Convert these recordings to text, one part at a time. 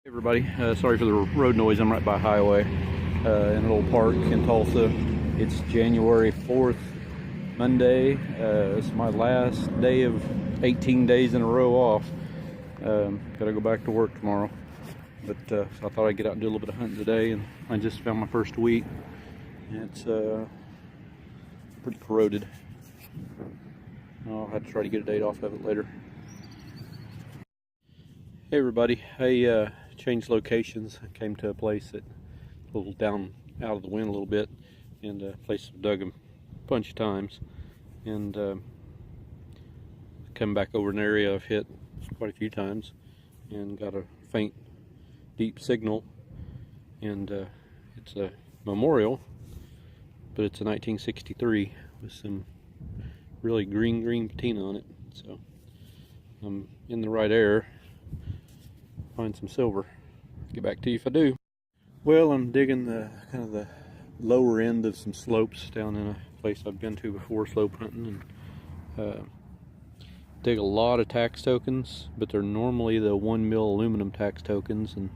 Hey everybody, sorry for the road noise. I'm right by a highway in a little park in Tulsa. It's January 4th, Monday. It's my last day of 18 days in a row off. Gotta go back to work tomorrow. But so I thought I'd get out and do a little bit of hunting today, and I just found my first wheat. It's pretty corroded. I'll have to try to get a date off of it later. Hey everybody, I changed locations. I came to a place that a little down out of the wind a little bit, and a place I've dug a bunch of times, and come back over an area I've hit quite a few times and got a faint deep signal, and it's a memorial, but it's a 1963 with some really green patina on it, so I'm in the right area. Find some silver. Get back to you if I do. Well, I'm digging the kind of the lower end of some slopes down in a place I've been to before, slope hunting, and dig a lot of tax tokens, but they're normally the 1 mil aluminum tax tokens, and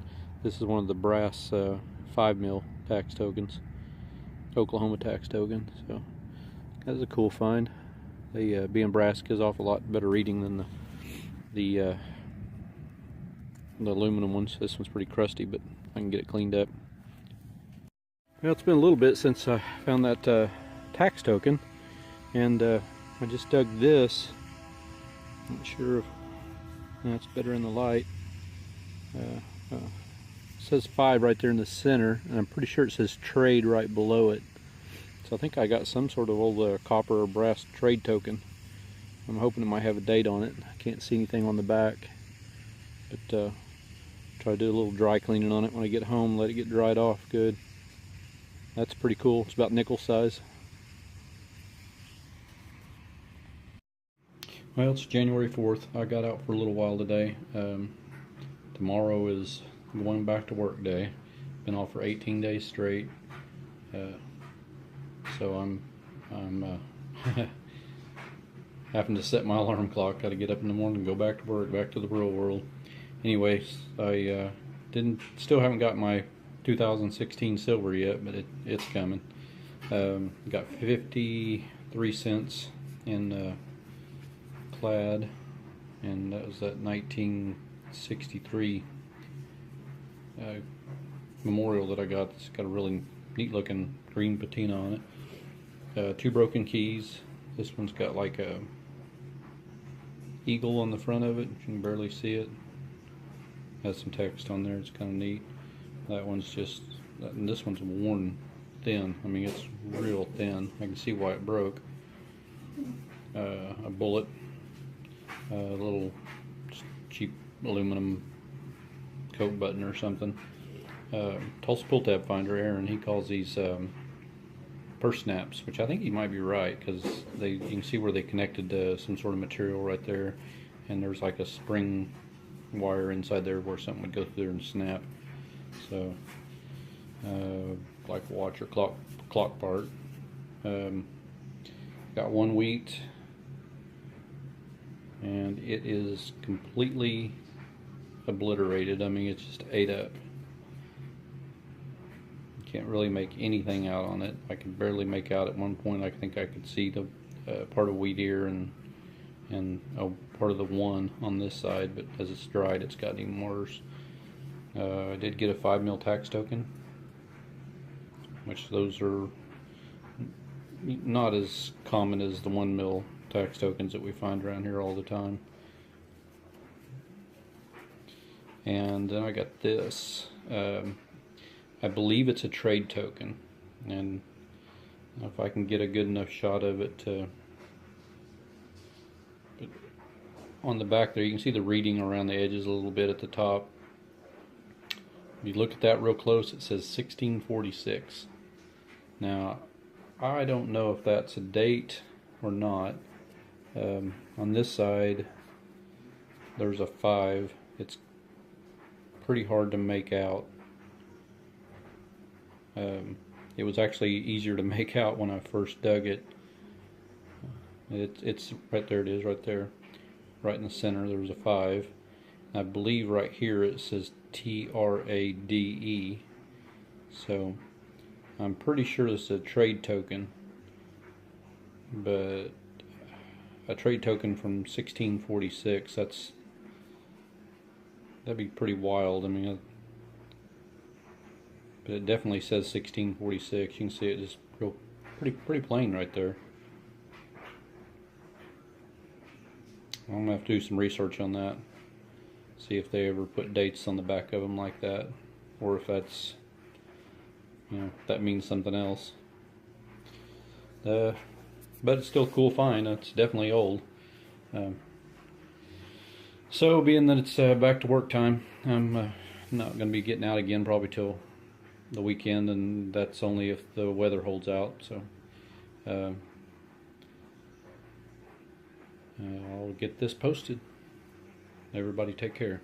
this is one of the brass 5 mil tax tokens, Oklahoma tax token. So that's a cool find. They being brass gives off a lot better reading than the aluminum ones. This one's pretty crusty, but I can get it cleaned up. Well, it's been a little bit since I found that tax token, and I just dug this. Not sure if that's better in the light. It says 5 right there in the center, and I'm pretty sure it says trade right below it. So I think I got some sort of old copper or brass trade token. I'm hoping it might have a date on it. I can't see anything on the back, but try to do a little dry cleaning on it when I get home, let it get dried off good. That's pretty cool. It's about nickel size. Well, it's January 4th. I got out for a little while today. Tomorrow is going back to work day. Been off for 18 days straight. So I'm having to set my alarm clock. Got to get up in the morning and go back to work, back to the real world. Anyways, I still haven't got my 2016 silver yet, but it's coming. Got 53 cents in clad, and that was that 1963 memorial that I got. It's got a really neat looking green patina on it. 2 broken keys. This one's got like a eagle on the front of it. You can barely see it. Has some text on there. It's kind of neat. That one's just, and this one's worn thin. I mean, it's real thin. I can see why it broke. A bullet, a little cheap aluminum coat button or something. Tulsa pull tab finder, Aaron, he calls these purse snaps, which I think he might be right, because you can see where they connected to some sort of material right there, and there's like a spring wire inside there where something would go through there and snap. So like watch or clock part. Got 1 wheat, and it is completely obliterated. I mean, it's just ate up. Can't really make anything out on it. I could barely make out at one point. I think I could see the part of wheat ear and part of the one on this side, but as it's dried, it's gotten even worse. I did get a 5 mil tax token, which those are not as common as the 1 mil tax tokens that we find around here all the time. And then I got this. I believe it's a trade token, and if I can get a good enough shot of it to, but on the back there you can see the reading around the edges a little bit at the top. If you look at that real close, it says 1646. Now I don't know if that's a date or not. On this side there's a 5. It's pretty hard to make out. It was actually easier to make out when I first dug it. It's right there. It is right there, right in the center. There was a 5. I believe right here it says TRADE. So I'm pretty sure this is a trade token, but a trade token from 1646, that'd be pretty wild. I mean, but it definitely says 1646. You can see it just pretty plain right there. I'm gonna have to do some research on that, see if they ever put dates on the back of them like that, or if that's, that means something else. But it's still a cool find. It's definitely old. So being that it's back to work time, I'm not going to be getting out again probably till the weekend, and that's only if the weather holds out. So I'll get this posted. Everybody take care.